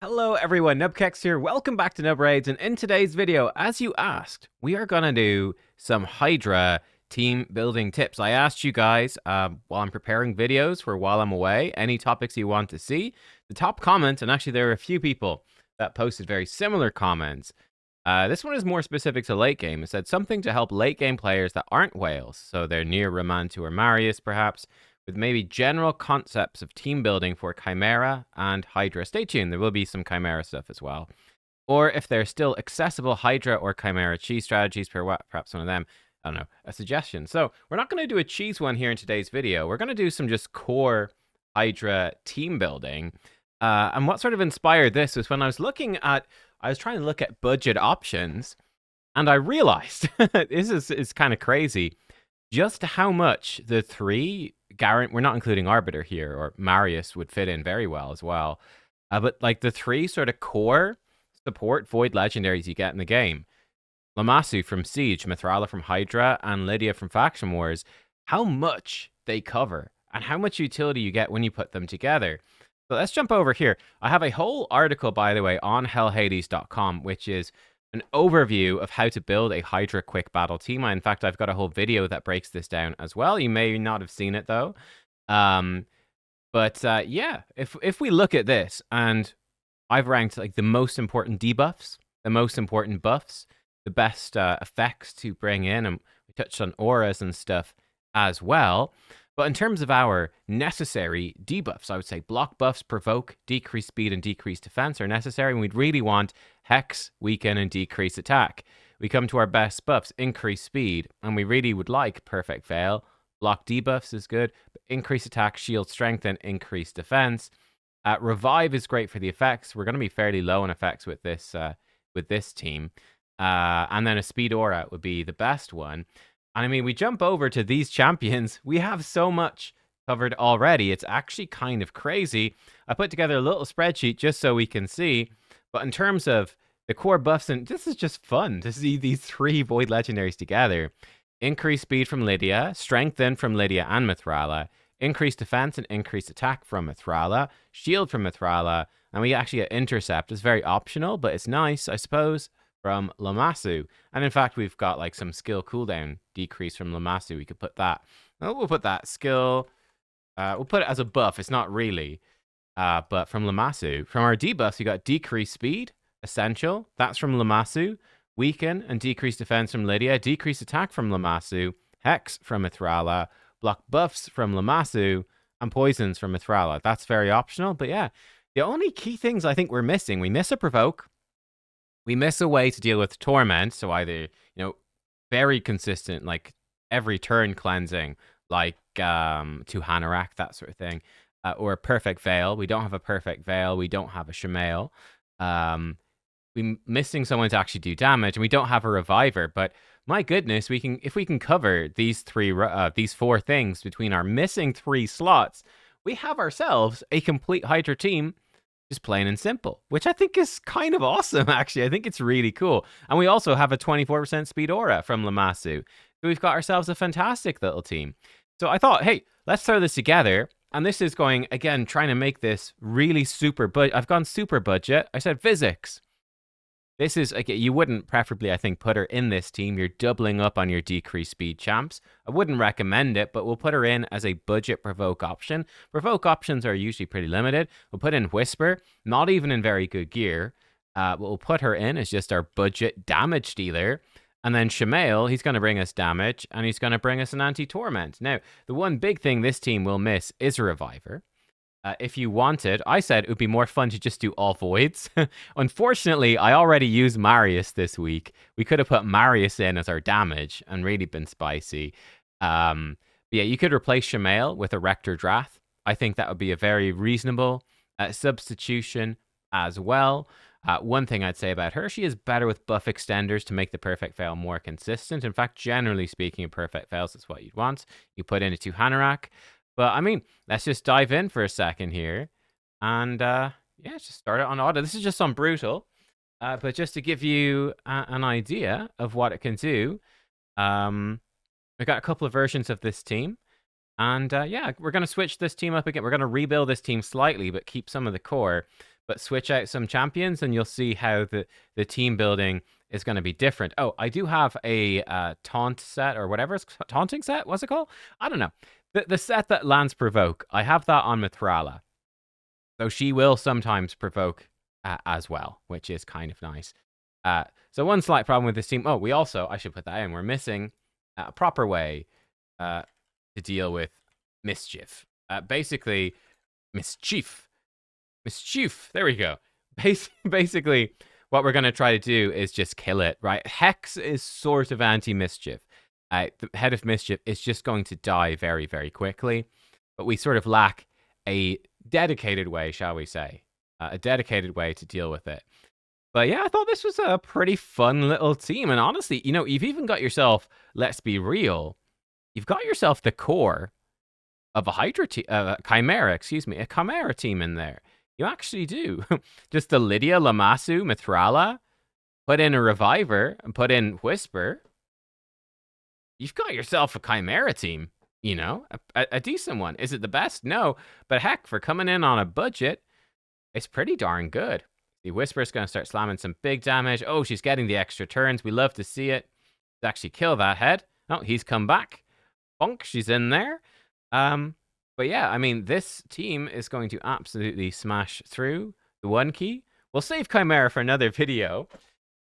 Hello everyone, nubkeks here. Welcome back to Nub Raids, and in today's video, as you asked, we are gonna do some Hydra team building tips. I asked you guys while I'm preparing videos for while I'm away, any topics you want to see. The top comment, and actually there are a few people that posted very similar comments. This one is more specific to late game. It said something to help late game players that aren't whales, so they're near Romantu or Marius perhaps, with maybe general concepts of team building for Chimera and Hydra. Stay tuned, there will be some Chimera stuff as well. Or if they're still accessible Hydra or Chimera cheese strategies, perhaps one of them. I don't know, a suggestion. So we're not going to do a cheese one here in today's video. We're going to do some just core Hydra team building. And what sort of inspired this was when I was trying to look at budget options, and I realized, this is kind of crazy, just how much the three, we're not including Arbiter here, or Marius would fit in very well as well, but like the three sort of core support Void legendaries you get in the game, Lamassu from Siege, Mithrala from Hydra, and Lydia from Faction Wars, how much they cover, and how much utility you get when you put them together. So let's jump over here. I have a whole article, by the way, on hellhades.com, which is an overview of how to build a Hydra quick battle team. In fact, I've got a whole video that breaks this down as well. You may not have seen it, though. Yeah, if we look at this, and I've ranked like the most important debuffs, the most important buffs, the best effects to bring in, and we touched on auras and stuff as well. But in terms of our necessary debuffs, I would say block buffs, provoke, decrease speed, and decrease defense are necessary, and we'd really want hex, weaken, and decrease attack. We come to our best buffs, increase speed, and we really would like perfect veil. Block debuffs is good, but increase attack, shield strength, and increase defense. Revive is great for the effects. We're going to be fairly low on effects with this team. And then a speed aura would be the best one. And I mean, we jump over to these champions. We have so much covered already. It's actually kind of crazy. I put together a little spreadsheet just so we can see. But in terms of the core buffs, and this is just fun to see these three Void legendaries together. Increase speed from Lydia, strengthen from Lydia and Mithrala, increase defense and increase attack from Mithrala, shield from Mithrala, and we actually get intercept. It's very optional, but it's nice, I suppose, from Lamassu. And in fact, we've got like some skill cooldown decrease from Lamassu. We could put that. We'll put that skill. We'll put it as a buff. It's not really. But from Lamassu. From our debuffs, we got decrease speed, essential. That's from Lamassu. Weaken and decrease defense from Lydia. Decrease attack from Lamassu. Hex from Mithrala. Block buffs from Lamassu. And poisons from Mithrala. That's very optional. But yeah, the only key things I think we're missing. We miss a provoke. We miss a way to deal with torment. So either, very consistent, like every turn cleansing, like to Hanorach, that sort of thing. Or a perfect veil. We don't have a perfect veil. We don't have a Shemail. We're missing someone to actually do damage, and we don't have a reviver. But my goodness, if we can cover these four things between our missing three slots, we have ourselves a complete Hydra team, just plain and simple, which I think is kind of awesome, actually. I think it's really cool. And we also have a 24% speed aura from Lamassu. So we've got ourselves a fantastic little team. So I thought, hey, let's throw this together. And this is going, again, trying to make this really super budget. I've gone super budget. I said physics. This is, again, you wouldn't preferably, I think, put her in this team. You're doubling up on your decreased speed champs. I wouldn't recommend it, but we'll put her in as a budget provoke option. Provoke options are usually pretty limited. We'll put in Whisper, not even in very good gear. We'll put her in as just our budget damage dealer. And then Shemail, he's going to bring us damage, and he's going to bring us an anti-torment. Now, the one big thing this team will miss is a reviver. If you wanted, I said it would be more fun to just do all voids. Unfortunately, I already used Marius this week. We could have put Marius in as our damage and really been spicy. But yeah, you could replace Shemail with a Rector Drath. I think that would be a very reasonable substitution as well. One thing I'd say about her, she is better with buff extenders to make the perfect veil more consistent. In fact, generally speaking, of perfect veils is what you'd want. You put in a 2 Hanorach. But, I mean, let's just dive in for a second here. And, yeah, just start it on auto. This is just on brutal. But just to give you an idea of what it can do, we've got a couple of versions of this team. And, yeah, we're going to switch this team up again. We're going to rebuild this team slightly, but keep some of the core. but switch out some champions and you'll see how the team building is going to be different. Oh, I do have a taunt set or whatever. Taunting set? What's it called? I don't know. The set that lands provoke, I have that on Mithrala. So she will sometimes provoke as well, which is kind of nice. So one slight problem with this team. Oh, we also, I should put that in, we're missing a proper way to deal with mischief. Basically, mischief. There we go. Basically, what we're going to try to do is just kill it, right? Hex is sort of anti-mischief. The head of mischief is just going to die very, very quickly. But we sort of lack a dedicated way, shall we say. A dedicated way to deal with it. But yeah, I thought this was a pretty fun little team. And honestly, you know, you've even got yourself, let's be real, you've got yourself the core of a Hydra team, Chimera team in there. You actually do. Just the Lydia, Lamassu, Mithrala, put in a Reviver, and put in Whisper. You've got yourself a Chimera team, you know, a decent one. Is it the best? No. But heck, for coming in on a budget, it's pretty darn good. The Whisper's going to start slamming some big damage. Oh, she's getting the extra turns. We love to see it. Let's actually kill that head. Oh, he's come back. Bonk, she's in there. But yeah, I mean, this team is going to absolutely smash through the 1 key. We'll save Chimera for another video.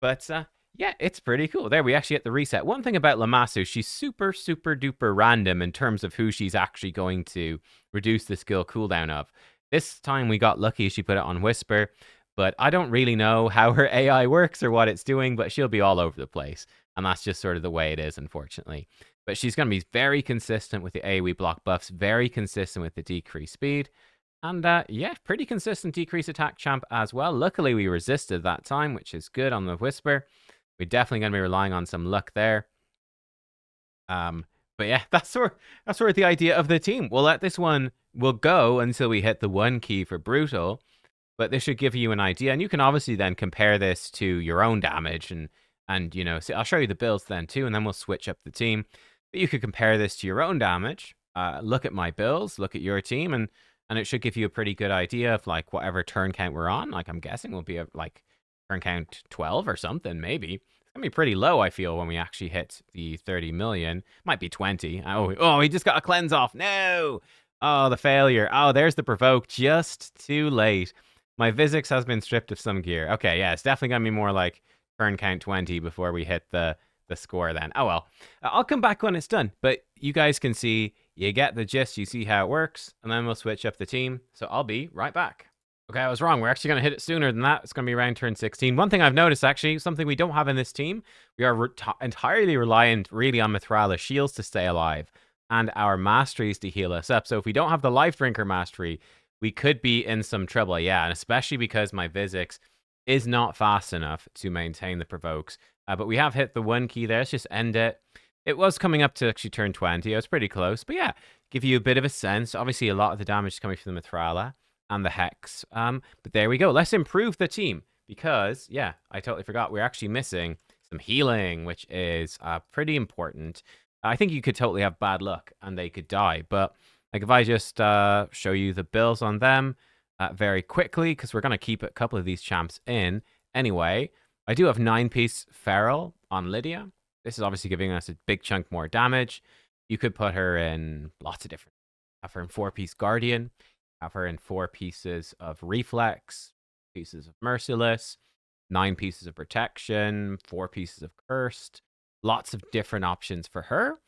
But yeah, it's pretty cool. There, we actually get the reset. One thing about Lamassu, she's super, super duper random in terms of who she's actually going to reduce the skill cooldown of. This time we got lucky, she put it on Whisper. But I don't really know how her AI works or what it's doing, but she'll be all over the place. And that's just sort of the way it is, unfortunately. But she's going to be very consistent with the AoE block buffs, very consistent with the decreased speed. And yeah, pretty consistent decreased attack champ as well. Luckily, we resisted that time, which is good on the Whisper. We're definitely going to be relying on some luck there. But yeah, that's sort of the idea of the team. We'll let this one, we'll go until we hit the 1 key for Brutal. But this should give you an idea. And you can obviously then compare this to your own damage. And you know, see, I'll show you the builds then too, and then we'll switch up the team. But you could compare this to your own damage. Look at my builds, look at your team, and it should give you a pretty good idea of like whatever turn count we're on. Like I'm guessing will be like turn count 12 or something, maybe. It's gonna be pretty low, I feel, when we actually hit the 30 million. Might be 20. Oh, he just got a cleanse off. No! Oh, the failure. Oh, there's the provoke. Just too late. My Vizix has been stripped of some gear. Okay, yeah, it's definitely gonna be more like turn count 20 before we hit the score then. Oh well, I'll come back when it's done. But you guys can see, you get the gist, you see how it works, and then we'll switch up the team. So I'll be right back. Okay, I was wrong. We're actually going to hit it sooner than that. It's going to be around turn 16. One thing I've noticed, actually, something we don't have in this team, we are entirely reliant really on Mithrala shields to stay alive and our masteries to heal us up. So if we don't have the Life Drinker mastery, we could be in some trouble. Yeah, and especially because my Vizix is not fast enough to maintain the provokes. But we have hit the 1 key there. Let's just end it. It was coming up to actually turn 20. I was pretty close. But yeah, give you a bit of a sense. Obviously, a lot of the damage is coming from the Mithrala and the Hex. But there we go. Let's improve the team. Because, yeah, I totally forgot. We're actually missing some healing, which is pretty important. I think you could totally have bad luck and they could die. But like if I just show you the builds on them very quickly, because we're going to keep a couple of these champs in anyway. I do have 9-piece Feral on Lydia. This is obviously giving us a big chunk more damage. You could put her in lots of different. Have her in 4-piece Guardian. Have her in 4 pieces of Reflex. Pieces of Merciless. 9 pieces of Protection. 4 pieces of Cursed. Lots of different options for her.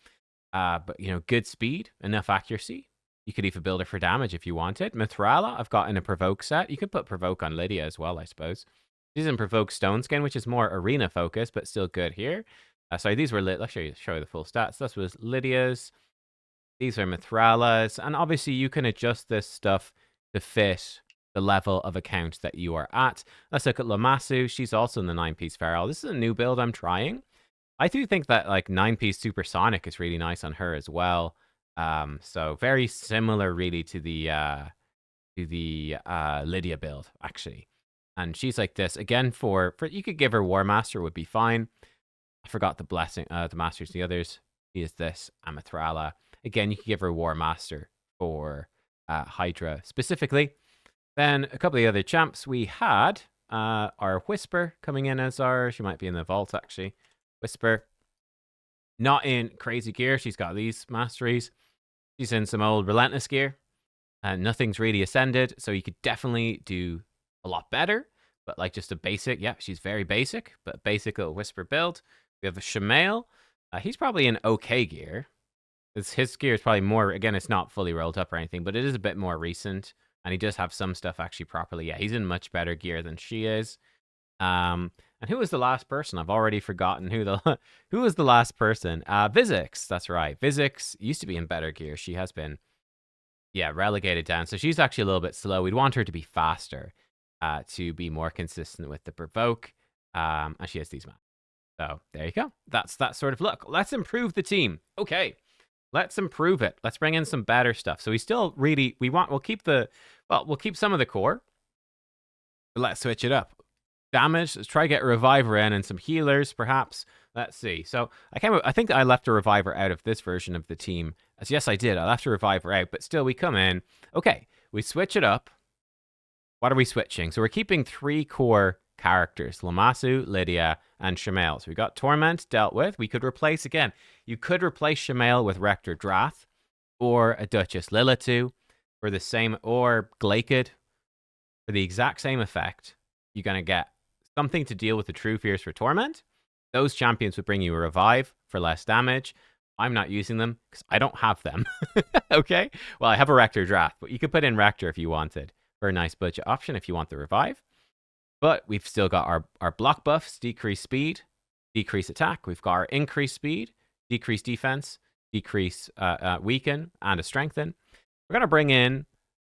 But, you know, good speed. Enough accuracy. You could even build her for damage if you wanted. Mithrala, I've got in a Provoke set. You could put Provoke on Lydia as well, I suppose. She's in Provoke Stone Skin, which is more arena focus, but still good here. Sorry, these were Let's show you the full stats. This was Lydia's. These are Mithrala's. And obviously, you can adjust this stuff to fit the level of account that you are at. Let's look at Lamassu. She's also in the 9-piece Feral. This is a new build I'm trying. I do think that like 9-piece Supersonic is really nice on her as well. So very similar really to the Lydia build, actually. And she's like this. Again, for you could give her War Master would be fine. I forgot the blessing, the masters, the others. He is this Amithrala. Again, you could give her War Master for Hydra specifically. Then a couple of the other champs we had our Whisper coming in as our. She might be in the vault actually. Whisper, not in crazy gear. She's got these masteries. She's in some old Relentless gear. Nothing's really ascended, so you could definitely do a lot better. But like just a basic, yeah, she's very basic, but basic little Whisper build. We have a Shamail. He's probably in okay gear. His gear is probably more, again, it's not fully rolled up or anything, but it is a bit more recent. And he does have some stuff actually properly. Yeah, he's in much better gear than she is. And who was the last person? I've already forgotten who was the last person. Vizix, that's right. Vizix used to be in better gear. She has been, yeah, relegated down. So she's actually a little bit slow. We'd want her to be faster to be more consistent with the provoke. And she has these maps. So there you go. That's that sort of look. Let's improve the team. Okay. Let's improve it. Let's bring in some better stuff. So we'll keep some of the core. But let's switch it up. Damage, let's try to get a reviver in and some healers, perhaps. Let's see. So I think I left a reviver out of this version of the team. Yes, I did. I left a reviver out, but still we come in. Okay, we switch it up. What are we switching? So we're keeping 3 core characters, Lammasu, Lydia, and Shamail. So we got Torment dealt with. We could replace, again, you could replace Shamail with Rector Drath or a Duchess Lilitu for the same, or Glaked for the exact same effect. You're going to get something to deal with the True Fears for Torment. Those champions would bring you a revive for less damage. I'm not using them because I don't have them. Okay? Well, I have a Rector Drath, but you could put in Rector if you wanted for a nice budget option if you want the revive. But we've still got our block buffs, decrease speed, decrease attack. We've got our increased speed, decrease defense, decrease weaken, and a strengthen. We're going to bring in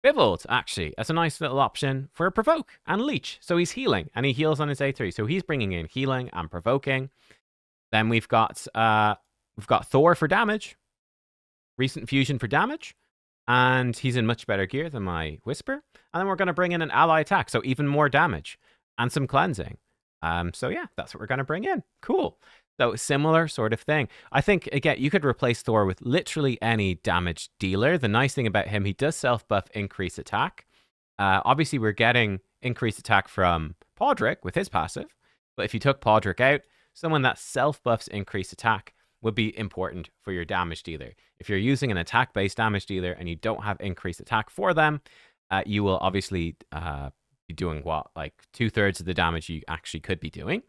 Bivold, actually, as a nice little option for a provoke and leech. So he's healing, and he heals on his A3. So he's bringing in healing and provoking. Then we've got Thor for damage, recent fusion for damage, and he's in much better gear than my Whisper. And then we're going to bring in an ally attack, so even more damage and some cleansing. So yeah, that's what we're going to bring in. Cool. So similar sort of thing. I think, again, you could replace Thor with literally any damage dealer. The nice thing about him, he does self-buff increase attack. Obviously, we're getting increased attack from Podrick with his passive. But if you took Podrick out, someone that self-buffs increased attack would be important for your damage dealer. If you're using an attack-based damage dealer and you don't have increased attack for them, you will obviously be doing what? Like 2/3 of the damage you actually could be doing.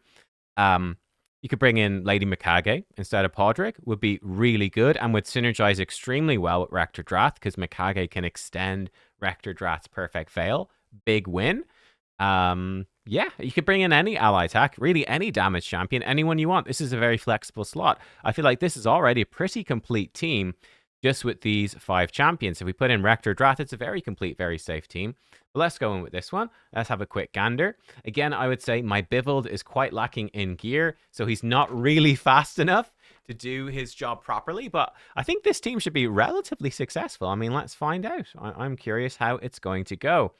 You could bring in Lady Mikage instead of Podrick, would be really good and would synergize extremely well with Rector Drath because Mikage can extend Rector Drath's perfect veil. Big win. Yeah, you could bring in any ally attack, really any damage champion, anyone you want. This is a very flexible slot. I feel like this is already a pretty complete team just with these 5 champions. If we put in Rector Drath, it's a very complete, very safe team. But let's go in with this one. Let's have a quick gander. Again, I would say my Bivold is quite lacking in gear, so he's not really fast enough to do his job properly. But I think this team should be relatively successful. I mean, let's find out. I'm curious how it's going to go.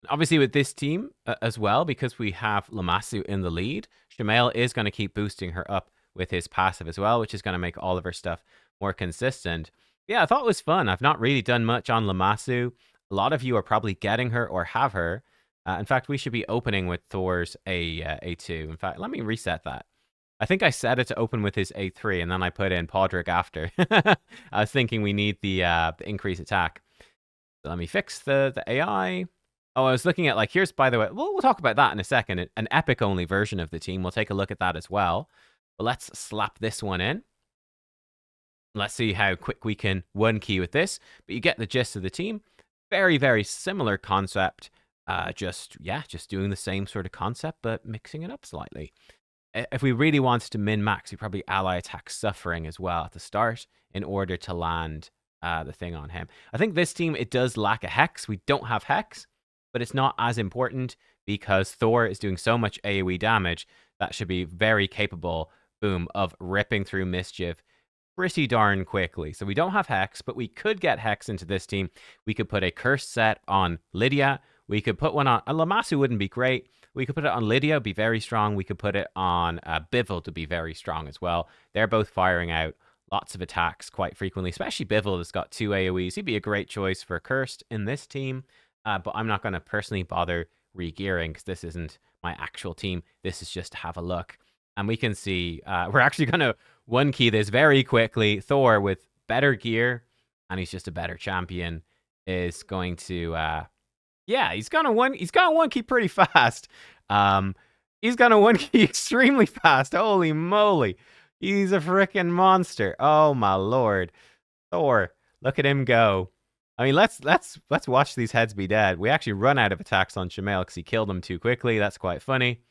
Obviously, with this team as well, because we have Lammasu in the lead, Shamail is going to keep boosting her up with his passive as well, which is going to make all of her stuff more consistent. Yeah, I thought it was fun. I've not really done much on Lammasu. A lot of you are probably getting her or have her. In fact, we should be opening with Thor's A2. In fact, let me reset that. I think I set it to open with his A3, and then I put in Podrick after. I was thinking we need the increased attack. So let me fix the AI. Oh, I was looking at, like, here's, by the way, we'll talk about that in a second, an epic-only version of the team. We'll take a look at that as well. But let's slap this one in. Let's see how quick we can one key with this. But you get the gist of the team. Very, very similar concept. Just doing the same sort of concept, but mixing it up slightly. If we really wanted to min-max, we probably ally attack Suffering as well at the start in order to land the thing on him. I think this team, it does lack a Hex. We don't have Hex, but it's not as important because Thor is doing so much AoE damage that should be very capable, boom, of ripping through Mischief pretty darn quickly. So we don't have Hex, but we could get Hex into this team. We could put a Cursed set on Lydia. We could put one on... Lammasu wouldn't be great. We could put it on Lydia, be very strong. We could put it on Bivold to be very strong as well. They're both firing out lots of attacks quite frequently, especially Bivol has got 2 AoEs. He'd be a great choice for Cursed in this team, but I'm not going to personally bother re-gearing because this isn't my actual team. This is just to have a look. And we can see we're actually going to one-key this very quickly. Thor with better gear, and he's just a better champion, is going to... yeah, he's gonna one key pretty fast. He's gonna one key extremely fast. Holy moly. He's a freaking monster. Oh my lord. Thor, look at him go. I mean, let's watch these heads be dead. We actually run out of attacks on Shamael because he killed him too quickly. That's quite funny.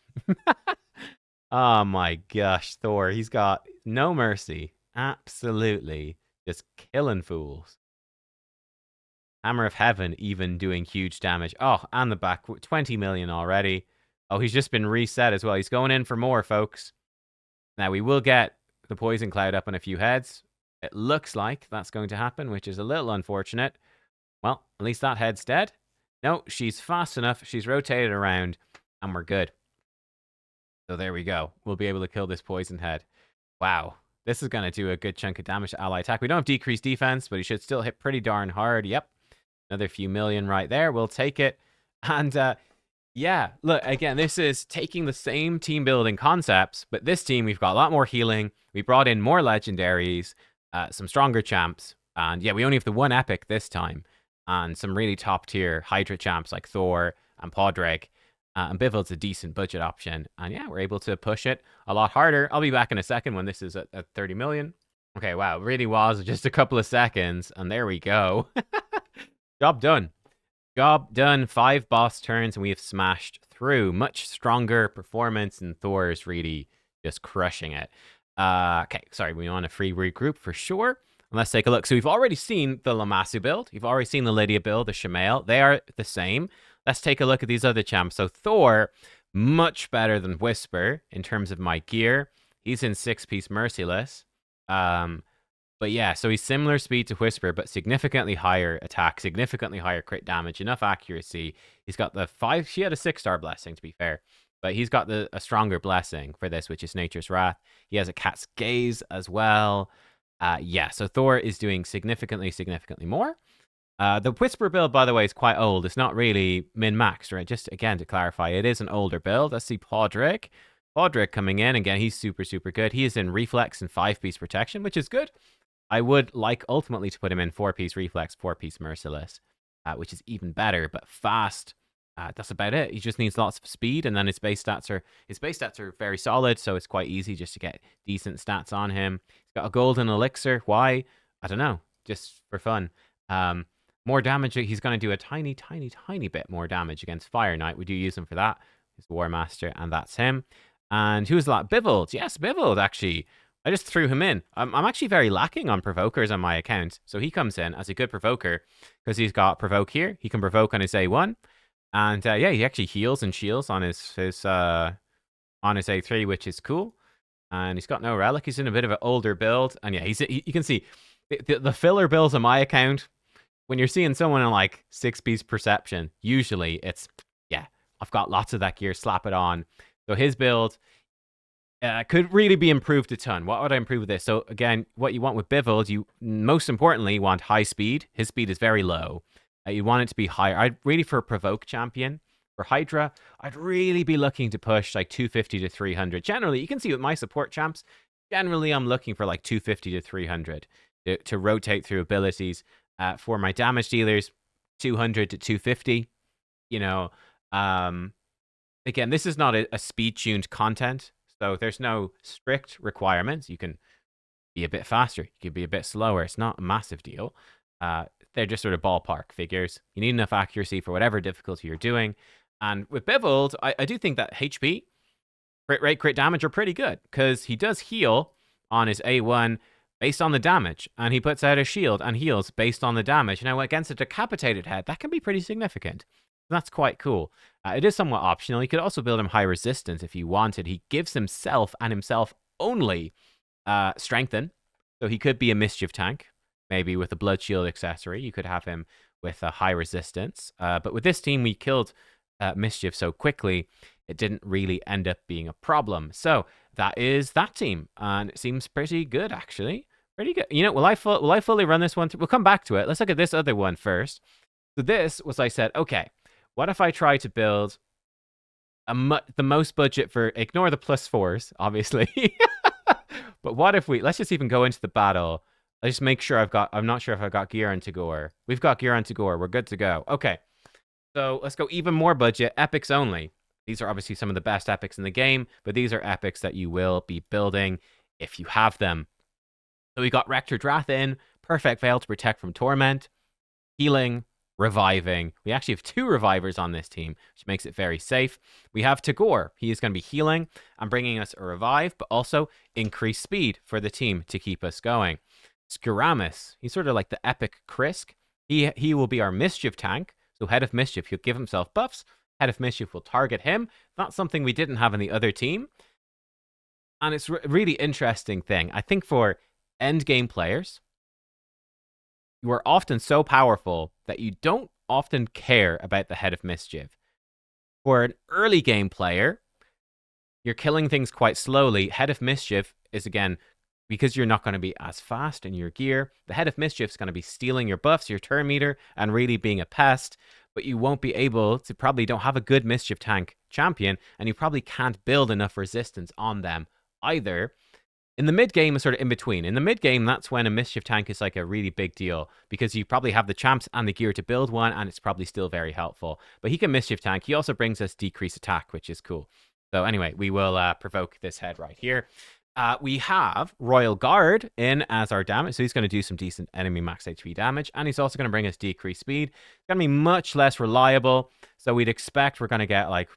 Oh my gosh, Thor. He's got no mercy. Absolutely. Just killing fools. Hammer of Heaven even doing huge damage. Oh, and the back. 20 million already. Oh, he's just been reset as well. He's going in for more, folks. Now, we will get the Poison Cloud up on a few heads. It looks like that's going to happen, which is a little unfortunate. Well, at least that head's dead. No, she's fast enough. She's rotated around, and we're good. So there we go. We'll be able to kill this Poison Head. Wow. This is going to do a good chunk of damage to ally attack. We don't have decreased defense, but he should still hit pretty darn hard. Yep. Another few million right there. We'll take it. And yeah, look, again, this is taking the same team building concepts, but this team, we've got a lot more healing. We brought in more legendaries, some stronger champs. And yeah, we only have the one epic this time. And some really top tier Hydra champs like Thor and Podrick. And Bivol's a decent budget option. And yeah, we're able to push it a lot harder. I'll be back in a second when this is at 30 million. Okay, wow, it really was just a couple of seconds. And there we go. Job done. Job done. 5 boss turns, and we have smashed through. Much stronger performance, and Thor's really just crushing it. Okay, sorry, we want a free regroup for sure. Let's take a look. So we've already seen the Lamassu build. You've already seen the Lydia build, the Shamael. They are the same. Let's take a look at these other champs. So Thor, much better than Whisper in terms of my gear. He's in 6-piece Merciless. But yeah, so he's similar speed to Whisper, but significantly higher attack, significantly higher crit damage, enough accuracy. He's got the 5... She had a 6-star blessing, to be fair. But he's got a stronger blessing for this, which is Nature's Wrath. He has a Cat's Gaze as well. Yeah, so Thor is doing significantly more. The Whisper build, by the way, is quite old. It's not really min-maxed, right? Just, again, to clarify, it is an older build. Let's see Podrick. Podrick coming in. Again, he's super good. He is in Reflex and 5-piece Protection, which is good. I would like ultimately to put him in 4-piece Reflex, 4-piece Merciless, which is even better, but fast. That's about it. He just needs lots of speed, and then his base stats are very solid, so it's quite easy just to get decent stats on him. He's got a golden elixir. Why? I don't know. Just for fun. More damage. He's going to do a tiny bit more damage against Fire Knight. We do use him for that. He's the War Master, and that's him. And who's that? Bivold. Yes, Bivold, actually. I just threw him in. I'm actually very lacking on provokers on my account. So he comes in as a good provoker because he's got provoke here. He can provoke on his A1. And yeah, he actually heals and shields on his A3, which is cool. And he's got no relic. He's in a bit of an older build. And yeah, you can see the filler builds on my account. When you're seeing someone in like 6-piece Perception, usually it's, yeah, I've got lots of that gear, slap it on. So his build could really be improved a ton. What would I improve with this? So again, what you want with Bivold, you most importantly want high speed. His speed is very low. You want it to be higher. I'd really, for a provoke champion, for Hydra, I'd really be looking to push like 250 to 300. Generally, you can see with my support champs, generally I'm looking for like 250 to 300 to rotate through abilities. For my damage dealers, 200 to 250. You know, again, this is not a speed-tuned content. So there's no strict requirements. You can be a bit faster. You can be a bit slower. It's not a massive deal. They're just sort of ballpark figures. You need enough accuracy for whatever difficulty you're doing. And with Bivold, I do think that HP, crit rate, crit damage are pretty good. Because he does heal on his A1 based on the damage. And he puts out a shield and heals based on the damage. Now, against a decapitated head, that can be pretty significant. That's quite cool. It is somewhat optional. You could also build him high resistance if you wanted. He gives himself and himself only strengthen. So he could be a mischief tank. Maybe with a blood shield accessory. You could have him with a high resistance. But with this team, we killed mischief so quickly, it didn't really end up being a problem. So that is that team. And it seems pretty good, actually. Pretty good. You know, will I fully run this one through? We'll come back to it. Let's look at this other one first. So this was, I said, okay, what if I try to build the most budget for, ignore the +4s, obviously. But what if let's just even go into the battle. Let's just make sure I'm not sure if I've got gear on Tagore. We've got gear on Tagore. We're good to go. Okay. So let's go even more budget, epics only. These are obviously some of the best epics in the game, but these are epics that you will be building if you have them. So we got Rector Drath in, Perfect Veil to protect from Torment, healing, reviving. We actually have 2 revivers on this team, which makes it very safe. We have Tagore. He is going to be healing and bringing us a revive, but also increased speed for the team to keep us going. Skiramis, he's sort of like the epic Krisk. He will be our Mischief tank. So Head of Mischief, he'll give himself buffs. Head of Mischief will target him. That's something we didn't have in the other team. And it's a really interesting thing. I think for endgame players, you are often so powerful that you don't often care about the Head of Mischief. For an early game player, you're killing things quite slowly. Head of Mischief is, again, because you're not going to be as fast in your gear, the Head of Mischief is going to be stealing your buffs, your turn meter, and really being a pest. But you won't be able to, probably don't have a good Mischief tank champion, and you probably can't build enough resistance on them either. In the mid game is sort of in between. In the mid game, that's when a Mischief tank is like a really big deal because you probably have the champs and the gear to build one, and it's probably still very helpful. But he can Mischief tank. He also brings us decreased attack, which is cool. So anyway, we will provoke this head right here. We have Royal Guard in as our damage, so he's going to do some decent enemy max HP damage, and he's also going to bring us decreased speed. It's going to be much less reliable, so we'd expect we're going to get like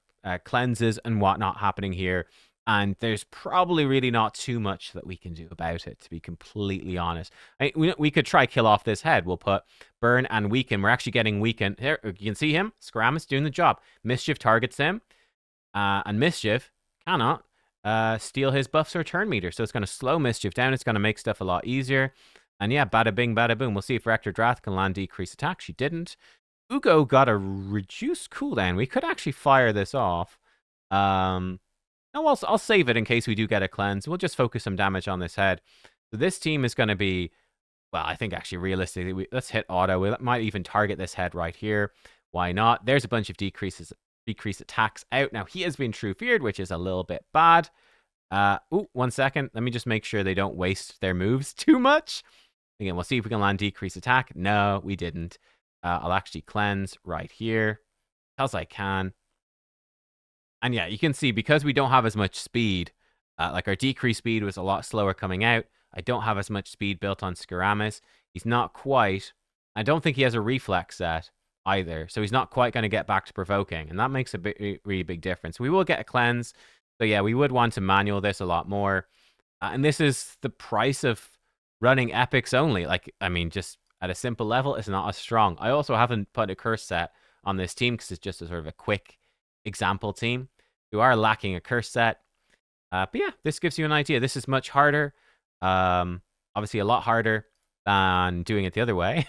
cleanses and whatnot happening here. And there's probably really not too much that we can do about it, to be completely honest. We could try kill off this head. We'll put burn and weaken. We're actually getting weakened. Here, you can see him. Skiramis doing the job. Mischief targets him. And Mischief cannot steal his buffs or turn meter. So it's going to slow Mischief down. It's going to make stuff a lot easier. And yeah, bada bing, bada boom. We'll see if Rector Drath can land decreased attack. She didn't. Ugo got a reduced cooldown. We could actually fire this off. No, I'll save it in case we do get a cleanse. We'll just focus some damage on this head. So this team is going to be, well, I think actually realistically, let's hit auto. We might even target this head right here. Why not? There's a bunch of decreased attacks out. Now, he has been true feared, which is a little bit bad. 1 second. Let me just make sure they don't waste their moves too much. Again, we'll see if we can land decreased attack. No, we didn't. I'll actually cleanse right here as I can. And yeah, you can see because we don't have as much speed, like our decreased speed was a lot slower coming out. I don't have as much speed built on Skiramis. He's not quite. I don't think he has a reflex set either. So he's not quite going to get back to provoking. And that makes a really big difference. We will get a cleanse. So yeah, we would want to manual this a lot more. And this is the price of running epics only. Like, I mean, just at a simple level, it's not as strong. I also haven't put a curse set on this team because it's just a sort of a quick example team. We are lacking a curse set. But yeah, this gives you an idea. This is much harder. Obviously a lot harder than doing it the other way.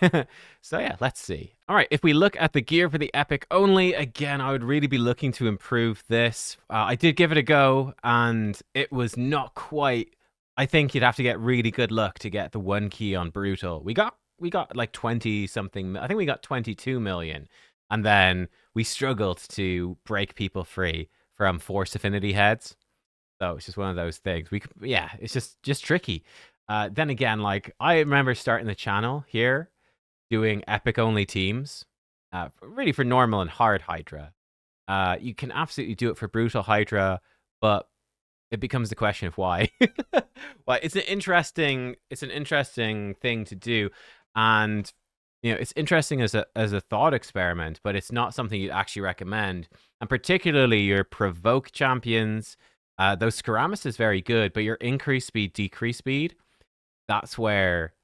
So yeah, let's see. All right, if we look at the gear for the epic only, again, I would really be looking to improve this. I did give it a go, and it was not quite. I think you'd have to get really good luck to get the 1 key on Brutal. We got like 20 something. I think we got 22 million. And then we struggled to break people free from Force Affinity heads. So it's just one of those things. Yeah, it's just tricky. Then again, like I remember starting the channel here, doing epic only teams, really for normal and hard Hydra. You can absolutely do it for brutal Hydra, but it becomes the question of why. Well, it's an interesting thing to do, and you know, it's interesting as a thought experiment, but it's not something you'd actually recommend. And particularly your provoke champions, those Skiramis is very good, but your increased speed, decreased speed, that's where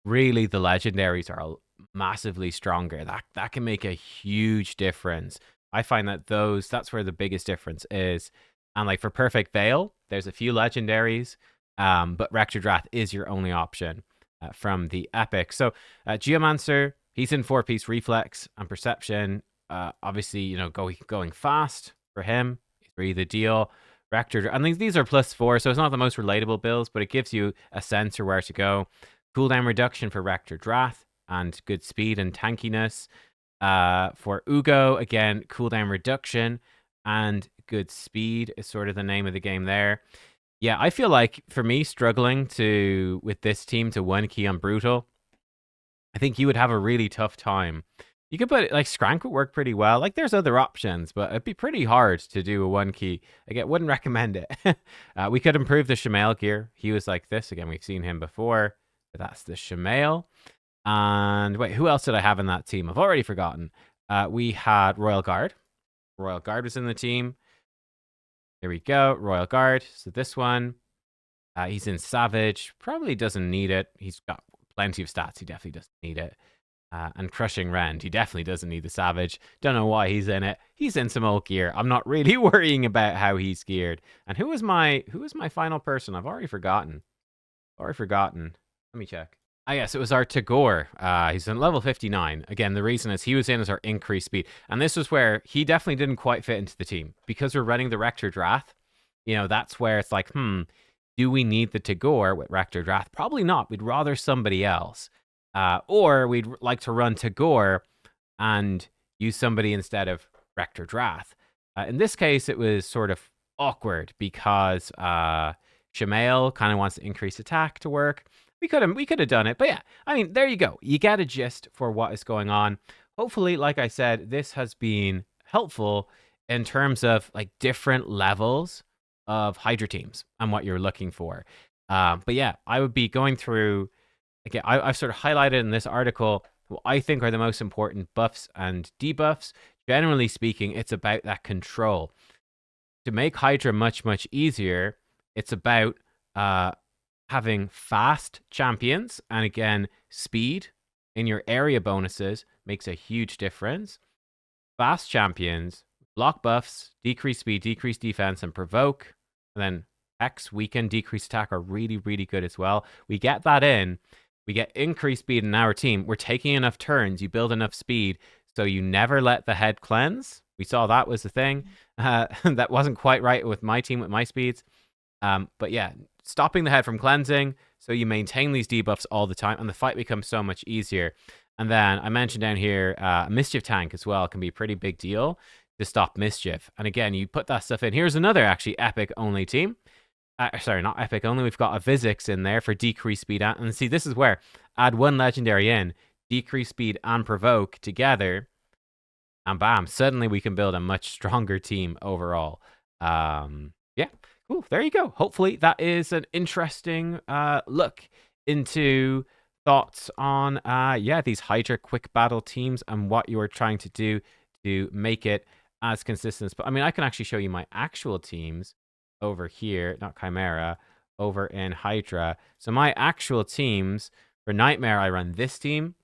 really the legendaries are massively stronger. That can make a huge difference. I find that that's where the biggest difference is. And like for Perfect Veil, there's a few legendaries, but Rector Drath is your only option from the epic. So Geomancer, he's in 4-piece reflex and perception. Obviously, you know, going fast for him is really the deal. Rector, and these are +4, so it's not the most relatable builds, but it gives you a sense for where to go. Cooldown reduction for Rector Drath, and good speed and tankiness. For Ugo, again, cooldown reduction and good speed is sort of the name of the game there. Yeah, I feel like for me, struggling with this team to 1-key on Brutal, I think you would have a really tough time. You could put, like, Skrank would work pretty well. Like, there's other options, but it'd be pretty hard to do a 1-key. Again, wouldn't recommend it. We could improve the Shamail gear. He was like this. Again, we've seen him before, but that's the Shamail. And wait, who else did I have in that team? I've already forgotten. We had Royal Guard. Royal Guard was in the team. Here we go, Royal Guard. So this one, he's in Savage. Probably doesn't need it. He's got plenty of stats. He definitely doesn't need it. And Crushing Rend. He definitely doesn't need the Savage. Don't know why he's in it. He's in some old gear. I'm not really worrying about how he's geared. And who was my final person? I've already forgotten. Let me check. Yes, it was our Tagore. He's in level 59. Again, the reason is he was in as our increased speed. And this was where he definitely didn't quite fit into the team. Because we're running the Rector Drath, that's where it's like, do we need the Tagore with Rector Drath? Probably not. We'd rather somebody else. Or we'd like to run Tagore and use somebody instead of Rector Drath. In this case, it was sort of awkward because Shamail kind of wants to increase attack to work. We could have done it, but yeah, I mean, there you go. You get a gist for what is going on. Hopefully, like I said, this has been helpful in terms of like different levels of Hydra teams and what you're looking for. But yeah, I would be going through, again, I've sort of highlighted in this article what I think are the most important buffs and debuffs. Generally speaking, it's about that control. To make Hydra much, much easier, it's about having fast champions, and again, speed in your area bonuses makes a huge difference. Fast champions, block buffs, decrease speed, decrease defense, and provoke. And then X, weaken, decrease attack are really, really good as well. We get that in. We get increased speed in our team. We're taking enough turns. You build enough speed, so you never let the head cleanse. We saw that was the thing. That wasn't quite right with my team, with my speeds. But yeah, stopping the head from cleansing, so you maintain these debuffs all the time, and the fight becomes so much easier. And then I mentioned down here, Mischief Tank as well can be a pretty big deal to stop Mischief. And again, you put that stuff in. Here's another actually Epic only team. Sorry, not Epic only. We've got a Vizix in there for decreased speed. And see, this is where add one legendary in, decrease speed and provoke together, and bam, suddenly we can build a much stronger team overall. Yeah. Cool, there you go. Hopefully that is an interesting look into thoughts on these Hydra quick battle teams and what you are trying to do to make it as consistent. But I mean, I can actually show you my actual teams over here, not Chimera, over in Hydra. So my actual teams for Nightmare, I run this team.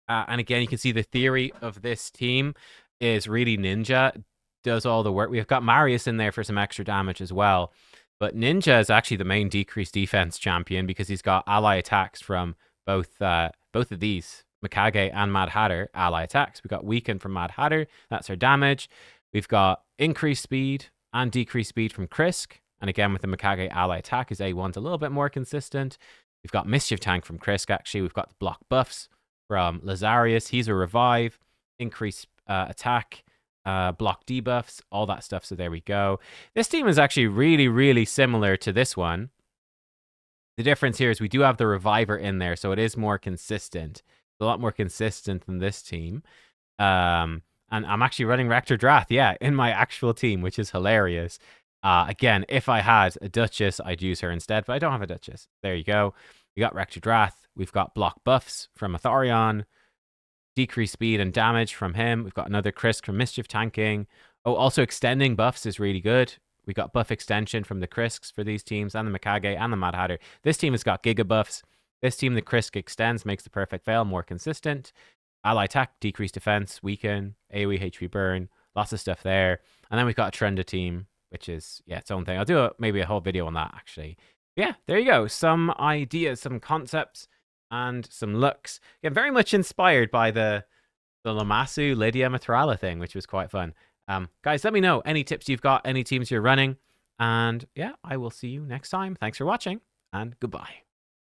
And again, you can see the theory of this team is really Ninja does all the work. We've got Marius in there for some extra damage as well. But Ninja is actually the main decreased defense champion because he's got ally attacks from both of these, Mikage and Mad Hatter ally attacks. We've got Weaken from Mad Hatter. That's our damage. We've got increased speed and decreased speed from Krisk. And again, with the Mikage ally attack, his A1's a little bit more consistent. We've got Mischief Tank from Krisk, actually. We've got the block buffs from Lazarius. He's a revive, increased attack, block debuffs, all that stuff. So there we go. This team is actually really, really similar to this one. The difference here is we do have the reviver in there, so it is more consistent. It's a lot more consistent than this team. And I'm actually running Rector Drath, yeah, in my actual team, which is hilarious. Again, if I had a Duchess, I'd use her instead, but I don't have a Duchess. There you go. We got Rector Drath. We've got block buffs from Atharion. Decreased speed and damage from him. We've got another Krisk from Mischief Tanking. Oh, also extending buffs is really good. We got buff extension from the Krisks for these teams, and the Mikage and the Mad Hatter. This team has got Giga buffs. This team, the Krisk extends, makes the perfect fail more consistent. Ally attack, decreased defense, weaken, AoE, HP burn, lots of stuff there. And then we've got a Trenda team, which is, yeah, its own thing. I'll do maybe a whole video on that, actually. Yeah, there you go. Some ideas, some concepts, and some looks. Again, very much inspired by the Lamassu Lydia Matrala thing, which was quite fun. Guys, let me know any tips you've got, any teams you're running. And yeah, I will see you next time. Thanks for watching, and goodbye.